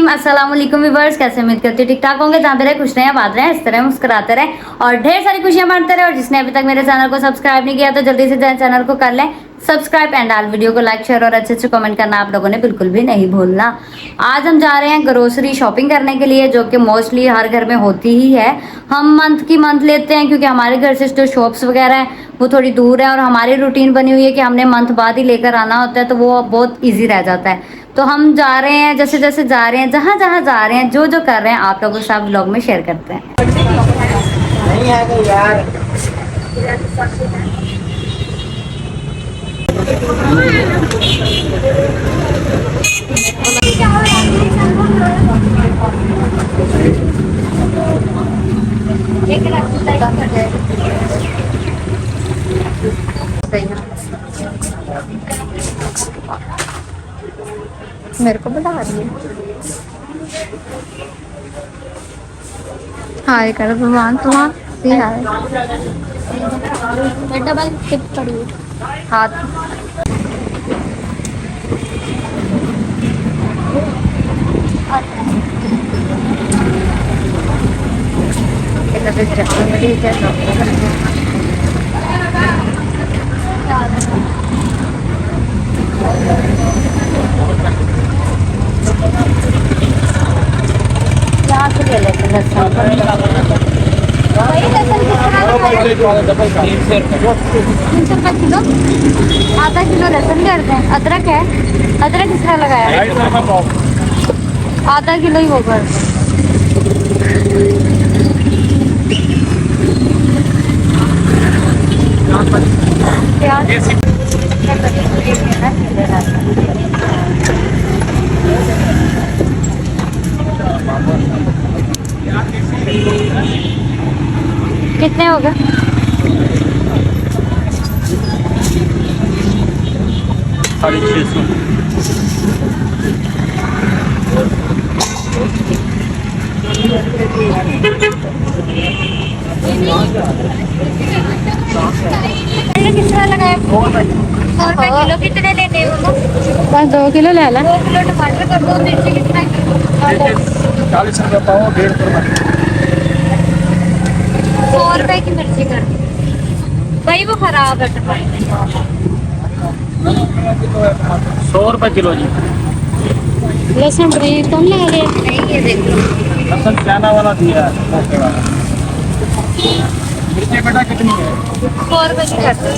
रहीम अस्सलाम वालेकुम व्यूअर्स, कैसे उम्मीद करती हूँ ठीक ठाक होंगे। जहाँ पे रहे खुश रहें, बात रहें, इस तरह मुस्कुराते रहें और ढेर सारी खुशियां बांटते रहें। और जिसने अभी तक मेरे चैनल को सब्सक्राइब नहीं किया तो जल्दी से जाए चैनल को कर लें सब्सक्राइब एंड आल वीडियो को लाइक शेयर और अच्छे अच्छे कमेंट करना आप लोगों ने बिल्कुल भी नहीं भूलना। आज हम जा रहे हैं ग्रोसरी शॉपिंग करने के लिए, जो कि मोस्टली हर घर में होती ही है। हम मंथ की मंथ लेते हैं क्योंकि हमारे घर से जो शॉप्स वगैरह हैं वो थोड़ी दूर है और हमारी रूटीन बनी हुई है कि हमने मंथ बाद ही लेकर आना होता है, तो वो बहुत ईजी रह जाता है। तो हम जा रहे हैं, जैसे जैसे जा रहे हैं, जहाँ जहाँ जा रहे हैं, जो जो कर रहे हैं, आप लोगों के साथ व्लॉग में शेयर करते हैं। नहीं है तो यार मेरे को बता रही है। हाय कर भगवान तुम्हारा हाय डबल टिप पड़ी हाथ यहाँ से ले लेते हैं लहसुन। वही लहसुन किस तरह लगाया? 300 रुपये किलो। आधा किलो लहसुन कर दें। अदरक है, अदरक किस तरह लगाया? आधा किलो ही वो कर दें। कितने हो गए? 650। किस तरह लगाया? 100 रुपये किलो। कितने लेने हो? बस 2 किलो ले ला। 2 किलो टमाटर कर दो। मिर्ची कितना? 40 रुपये पाओ, 150 रुपये। 100 रुपए की मिर्ची कर दी भाई, वो खराब है टमाटर। 100 रुपये किलो जी। लहसुन ब्रेक कम लगा दे। नहीं ये देखो लहसुन चाना वाला दिया है, मोटे वाला। मिर्ची बेटा कितनी है? 100 रुपए की कर दो।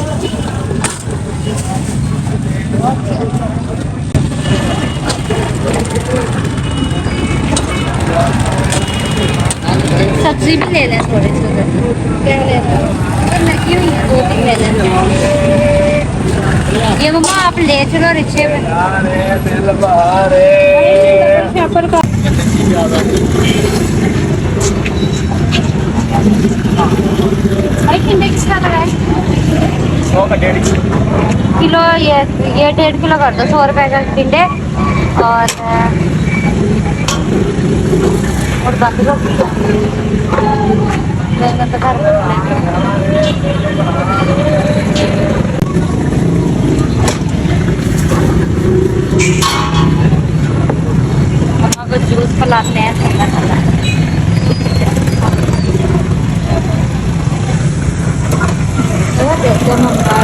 सब्जी भी ले लें थोड़ी सी उधर। क्या लेना? लगी हुई है 2-3 ले लें। ये मम्मा आप ले चलो रिक्शे में। भाई कितने किस तरह लगाए? 100 का 1.5 किलो। ये 1.5 किलो कर दो। 100 रुपए का टिंडे और बाकी लोग तो घर मम्मा को जूस पिलाते हैं ठंडा ठंडा। देखो मम्मा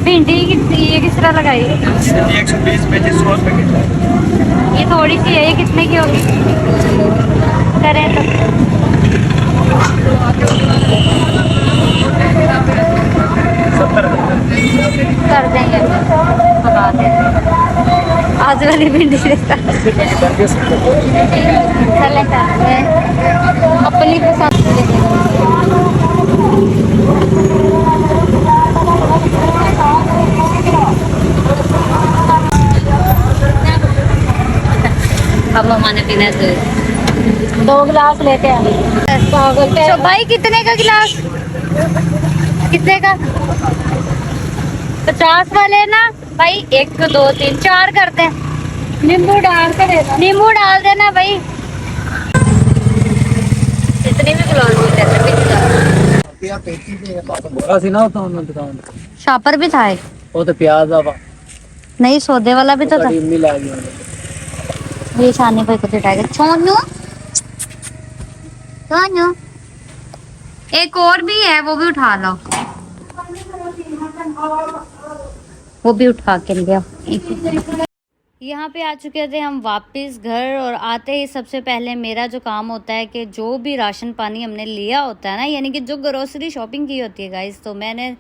भिंडी ये किस तरह लगाई? 120 पेज 100 रुपये किलो। ये थोड़ी सी है, ये कितने की होगी? करें तो 70 कर देंगे, बता दें। आज वाली भिंडी चले करते हैं अपनी पसंद से लेके। अब मम्मा ने पीना है 2 गिलास लेते हैं। तो भाई कितने का गिलास? कितने का? 50 वाले ना भाई। 1 2 3 4 करते हैं। नींबू डाल के देना। नींबू डाल देना भाई। इतनी भी क्लोज नहीं करते। बोला सी ना होता हूँ दुकान। शॉपर भी था एक। वो तो प्याज आवा नहीं सौदे वाला भी तो था। मिल आ गया ये शानी भाई को उठाएगा। छोनू छोनू एक और भी है, वो भी उठा लो। वो भी उठा के लिया। यहाँ पे आ चुके थे हम वापस घर, और आते ही सबसे पहले मेरा जो काम होता है कि जो भी राशन पानी हमने लिया होता है ना, यानी कि जो ग्रोसरी शॉपिंग की होती है गाइस, तो मैंने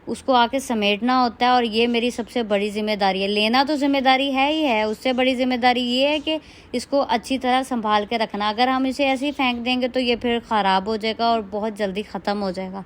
उसको आके समेटना होता है। और ये मेरी सबसे बड़ी जिम्मेदारी है। लेना तो जिम्मेदारी है ही है, उससे बड़ी जिम्मेदारी ये है कि इसको अच्छी तरह संभाल के रखना। अगर हम इसे ऐसे ही फेंक देंगे तो ये फिर ख़राब हो जाएगा और बहुत जल्दी ख़त्म हो जाएगा।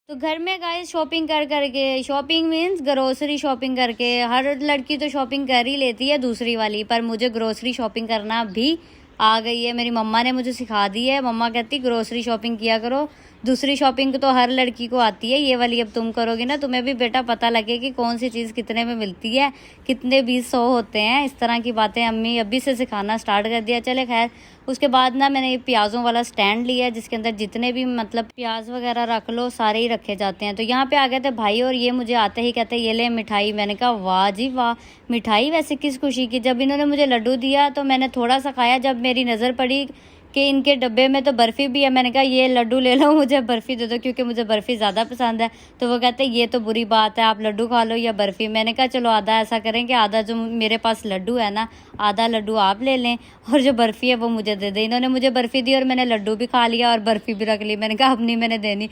तो घर में गाइस शॉपिंग कर करके, शॉपिंग मीन्स ग्रोसरी शॉपिंग करके, हर लड़की तो शॉपिंग कर ही लेती है दूसरी वाली, पर मुझे ग्रोसरी शॉपिंग करना भी आ गई है। मेरी मम्मा ने मुझे सिखा दी है। मम्मा कहती ग्रोसरी शॉपिंग किया करो, दूसरी शॉपिंग तो हर लड़की को आती है, ये वाली अब तुम करोगी ना, तुम्हें भी बेटा पता लगे कि कौन सी चीज़ कितने में मिलती है, कितने 20-100 होते हैं। इस तरह की बातें अम्मी अभी से सिखाना स्टार्ट कर दिया। चले खैर, उसके बाद ना मैंने ये प्याज़ों वाला स्टैंड लिया, जिसके अंदर जितने भी मतलब प्याज वगैरह रख लो सारे ही रखे जाते हैं। तो यहाँ पे आ गए थे भाई, और ये मुझे आते ही कहते ये ले मिठाई। मैंने कहा वाह जी वाह, मिठाई वैसे किस खुशी की। जब इन्होंने मुझे लड्डू दिया तो मैंने थोड़ा सा खाया, जब मेरी नज़र पड़ी कि इनके डब्बे में तो बर्फ़ी भी है, मैंने कहा ये लड्डू ले लो, मुझे बर्फ़ी दे दो, क्योंकि मुझे बर्फ़ी ज़्यादा पसंद है। तो वो कहते ये तो बुरी बात है, आप लड्डू खा लो या बर्फ़ी। मैंने कहा चलो आधा ऐसा करें कि आधा जो मेरे पास लड्डू है ना, आधा लड्डू आप ले लें और जो बर्फ़ी है वो मुझे दे दें। इन्होंने मुझे बर्फ़ी दी और मैंने लड्डू भी खा लिया और बर्फ़ी भी रख ली। मैंने कहा अब नहीं मैंने देनी।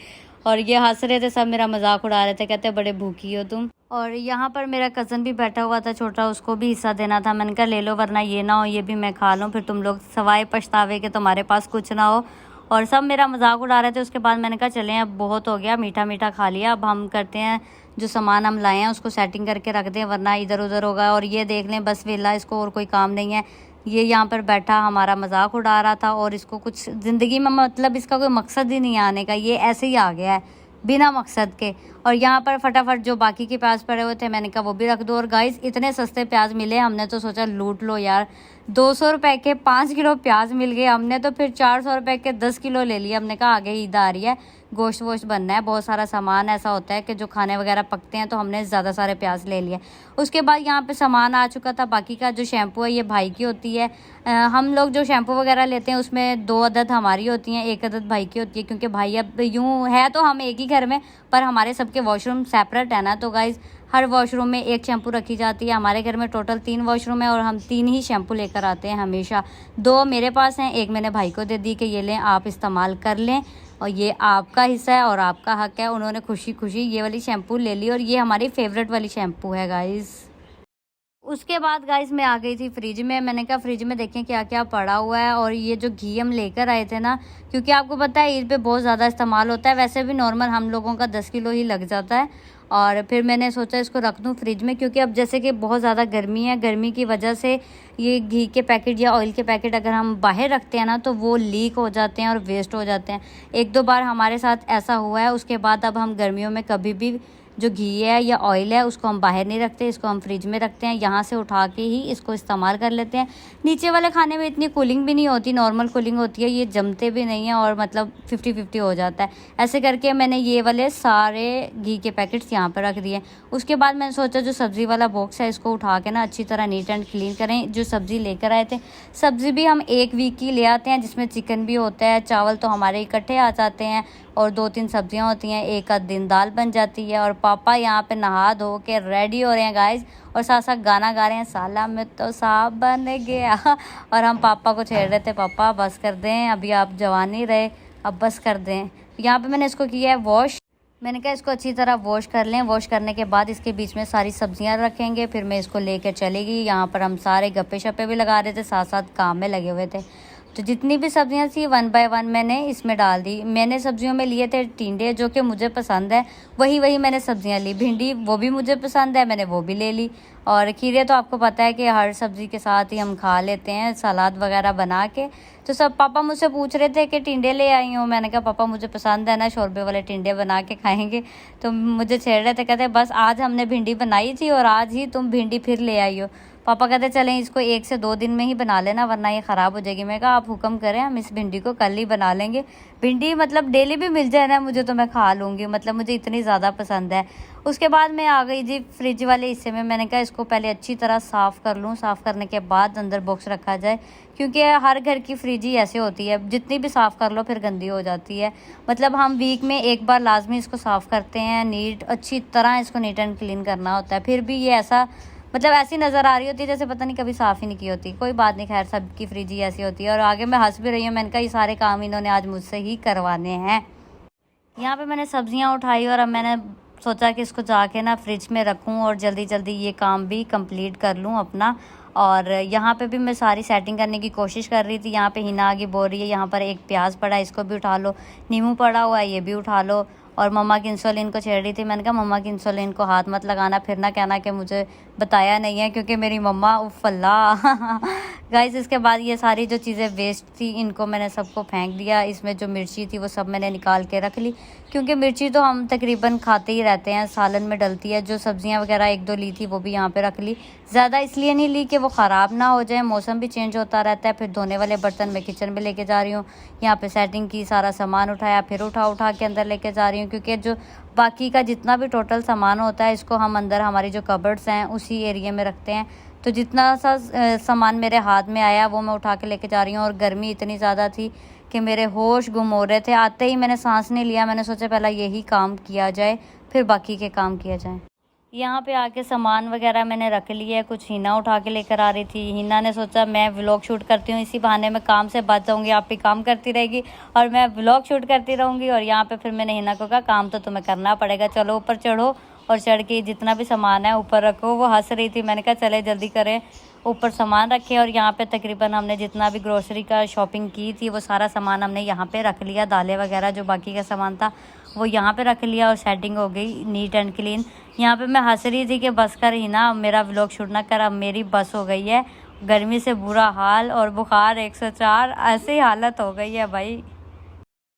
और ये हंस रहे थे सब, मेरा मजाक उड़ा रहे थे, कहते बड़े भूखी हो तुम। और यहाँ पर मेरा कज़न भी बैठा हुआ था छोटा, उसको भी हिस्सा देना था। मैंने कहा ले लो, वरना ये ना हो ये भी मैं खा लूँ, फिर तुम लोग सवाए पछतावे के तुम्हारे पास कुछ ना हो। और सब मेरा मजाक उड़ा रहे थे। उसके बाद मैंने कहा चलें अब बहुत हो गया, मीठा मीठा खा लिया, अब हम करते हैं जो सामान हम लाए हैं उसको सेटिंग करके रख दें, वरना इधर उधर होगा। और ये देख लें बस वेला, इसको और कोई काम नहीं है। ये यहाँ पर बैठा हमारा मजाक उड़ा रहा था, और इसको कुछ ज़िंदगी में मतलब इसका कोई मकसद ही नहीं आने का, ये ऐसे ही आ गया है बिना मकसद के। और यहाँ पर फटाफट जो बाकी के प्याज पड़े हुए थे मैंने कहा वो भी रख दो। और गाइस इतने सस्ते प्याज मिले, हमने तो सोचा लूट लो यार। 200 रुपए के 5 किलो प्याज मिल गए। हमने तो फिर 400 रुपए के 10 किलो ले लिए। हमने कहा आगे ईद आ रही है, गोश्त वोश्त बनना है, बहुत सारा सामान ऐसा होता है कि जो खाने वगैरह पकते हैं, तो हमने ज़्यादा सारे प्याज ले लिए। उसके बाद यहाँ पे सामान आ चुका था बाकी का। जो शैम्पू है ये भाई की होती है। हम लोग जो शैम्पू वगैरह लेते हैं उसमें 2 अदद हमारी होती हैं, 1 अदद भाई की होती है, क्योंकि भाई अब यूँ है तो हम एक ही घर में, पर हमारे सबके वॉशरूम सेपरेट है ना। तो गाइज़ हर वॉशरूम में एक शैम्पू रखी जाती है। हमारे घर में टोटल 3 वॉशरूम है और हम 3 ही शैम्पू लेकर आते हैं हमेशा। 2 मेरे पास हैं, 1 मैंने भाई को दे दी कि ये लें आप इस्तेमाल कर लें, और ये आपका हिस्सा है और आपका हक है। उन्होंने खुशी खुशी ये वाली शैम्पू ले ली, और ये हमारी फेवरेट वाली शैम्पू है गाइज़। उसके बाद गाइस मैं आ गई थी फ्रिज में। मैंने कहा फ्रिज में देखें क्या क्या पड़ा हुआ है। और ये जो घी हम लेकर आए थे ना, क्योंकि आपको पता है ईद पे बहुत ज़्यादा इस्तेमाल होता है, वैसे भी नॉर्मल हम लोगों का 10 किलो ही लग जाता है। और फिर मैंने सोचा इसको रख दूँ फ्रिज में, क्योंकि अब जैसे कि बहुत ज़्यादा गर्मी है, गर्मी की वजह से ये घी के पैकेट या ऑयल के पैकेट अगर हम बाहर रखते हैं ना तो वो लीक हो जाते हैं और वेस्ट हो जाते हैं। 1-2 बार हमारे साथ ऐसा हुआ है। उसके बाद अब हम गर्मियों में कभी भी जो घी है या ऑयल है उसको हम बाहर नहीं रखते, इसको हम फ्रिज में रखते हैं। यहाँ से उठा के ही इसको इस्तेमाल कर लेते हैं। नीचे वाले खाने में इतनी कूलिंग भी नहीं होती, नॉर्मल कूलिंग होती है, ये जमते भी नहीं है और मतलब 50-50 हो जाता है। ऐसे करके मैंने ये वाले सारे घी के पैकेट्स यहाँ पर रख दिए। उसके बाद मैंने सोचा जो सब्ज़ी वाला बॉक्स है इसको उठा के ना अच्छी तरह नीट एंड क्लीन करें। जो सब्ज़ी लेकर आए थे, सब्ज़ी भी हम 1 वीक की ले आते हैं, जिसमें चिकन भी होता है, चावल तो हमारे इकट्ठे आ जाते हैं और 2-3 सब्जियां होती हैं, 1 आध दिन दाल बन जाती है। और पापा यहाँ पे नहा धो के रेडी हो रहे हैं गाइस, और साथ साथ गाना गा रहे हैं, साला में तो साहब बन गया। और हम पापा को छेड़ रहे थे, पापा बस कर दें, अभी आप जवान नहीं रहे, अब बस कर दें। यहाँ पे मैंने इसको किया है वॉश। मैंने कहा इसको अच्छी तरह वॉश कर लें। वॉश करने के बाद इसके बीच में सारी सब्जियां रखेंगे, फिर मैं इसको लेकर चलेगी। यहाँ पर हम सारे गप्पे शप्पे भी लगा रहे थे, साथ साथ काम में लगे हुए थे। तो जितनी भी सब्जियां थी 1 बाय 1 मैंने इसमें डाल दी। मैंने सब्जियों में लिए थे टिंडे, जो कि मुझे पसंद है, वही मैंने सब्जियां ली। भिंडी वो भी मुझे पसंद है, मैंने वो भी ले ली। और खीरे तो आपको पता है कि हर सब्ज़ी के साथ ही हम खा लेते हैं, सलाद वगैरह बना के। तो सब पापा मुझसे पूछ रहे थे कि टिंडे ले आई हूँ। मैंने कहा पापा मुझे पसंद है ना, शोरबे वाले टिंडे बना के खाएंगे। तो मुझे छेड़ रहे थे, कहते बस आज हमने भिंडी बनाई थी और आज ही तुम भिंडी फिर ले आई हो। पापा कहते चलें इसको 1 से 2 दिन में ही बना लेना वरना ये ख़राब हो जाएगी। मैं कहा आप हुक्म करें, हम इस भिंडी को कल ही बना लेंगे। भिंडी मतलब डेली भी मिल जाए ना मुझे तो मैं खा लूँगी, मतलब मुझे इतनी ज़्यादा पसंद है। उसके बाद मैं आ गई जी फ्रिज वाले हिस्से में। मैंने कहा इसको पहले अच्छी तरह साफ़ कर लूँ, साफ़ करने के बाद अंदर बॉक्स रखा जाए, क्योंकि हर घर की फ्रिज ही ऐसे होती है, जितनी भी साफ़ कर लो फिर गंदी हो जाती है। मतलब हम वीक में एक बार लाजमी इसको साफ़ करते हैं, नीट अच्छी तरह इसको नीट एंड क्लीन करना होता है। फिर भी ये ऐसा मतलब ऐसी नज़र आ रही होती है जैसे पता नहीं कभी साफ़ ही नहीं की होती। कोई बात नहीं, खैर सबकी फ्रिज ही ऐसी होती है। और आगे मैं हंस भी रही हूँ, मैंने कहा ये सारे काम इन्होंने आज मुझसे ही करवाने हैं। यहाँ पे मैंने सब्जियाँ उठाई और अब मैंने सोचा कि इसको जाके ना फ्रिज में रखूँ और जल्दी जल्दी ये काम भी कंप्लीट कर लूँ अपना। और यहाँ पे भी मैं सारी सेटिंग करने की कोशिश कर रही थी। यहाँ पे हिना आगे बोल रही है यहाँ पर एक प्याज पड़ा है इसको भी उठा लो, नींबू पड़ा हुआ है ये भी उठा लो। और मम्मा की इंसुलिन को छेड़ रही थी। मैंने कहा मम्मा की इंसुलिन को हाथ मत लगाना, फिर ना कहना कि मुझे बताया नहीं है, क्योंकि मेरी मम्मा उफ अल्लाह गाइस। इसके बाद ये सारी जो चीज़ें वेस्ट थी इनको मैंने सबको फेंक दिया। इसमें जो मिर्ची थी वो सब मैंने निकाल के रख ली, क्योंकि मिर्ची तो हम तकरीबन खाते ही रहते हैं, सालन में डलती है। जो सब्जियां वगैरह 1-2 ली थी वो भी यहाँ पे रख ली। ज़्यादा इसलिए नहीं ली कि वो ख़राब ना हो जाए, मौसम भी चेंज होता रहता है। फिर धोने वाले बर्तन मैं किचन में लेके जा रही हूँ। यहाँ पे सेटिंग की, सारा सामान उठाया, फिर उठा के अंदर लेके जा रही हूँ, क्योंकि जो बाकी का जितना भी टोटल सामान होता है इसको हम अंदर हमारी जो कबर्ड्स हैं उसी एरिया में रखते हैं। तो जितना सा सामान मेरे हाथ में आया वो मैं उठा के लेके जा रही हूँ। और गर्मी इतनी ज़्यादा थी कि मेरे होश गुम हो रहे थे। आते ही मैंने सांस नहीं लिया, मैंने सोचा पहला यही काम किया जाए फिर बाकी के काम किया जाए। यहाँ पे आके सामान वगैरह मैंने रख लिया है, कुछ हिना उठा के लेकर आ रही थी। हिना ने सोचा मैं व्लॉग शूट करती हूँ, इसी बहाने मैं काम से बच जाऊँगी, आप भी काम करती रहेगी और मैं व्लॉग शूट करती रहूँगी। और यहाँ पे फिर मैंने हिना को कहा काम तो तुम्हें करना पड़ेगा, चलो ऊपर चढ़ो और चढ़ के जितना भी सामान है ऊपर रखो। वो हंस रही थी, मैंने कहा चले जल्दी करें, ऊपर सामान रखे। और यहाँ पे तकरीबन हमने जितना भी ग्रोसरी का शॉपिंग की थी वो सारा सामान हमने यहाँ पे रख लिया। दालें वगैरह जो बाकी का सामान था वो यहाँ पे रख लिया और सेटिंग हो गई नीट एंड क्लीन। यहाँ पे मैं हंस रही थी कि बस कर ही ना, मेरा व्लॉग शूट ना कर, अब मेरी बस हो गई है। गर्मी से बुरा हाल और बुखार 104, ऐसी हालत हो गई है भाई।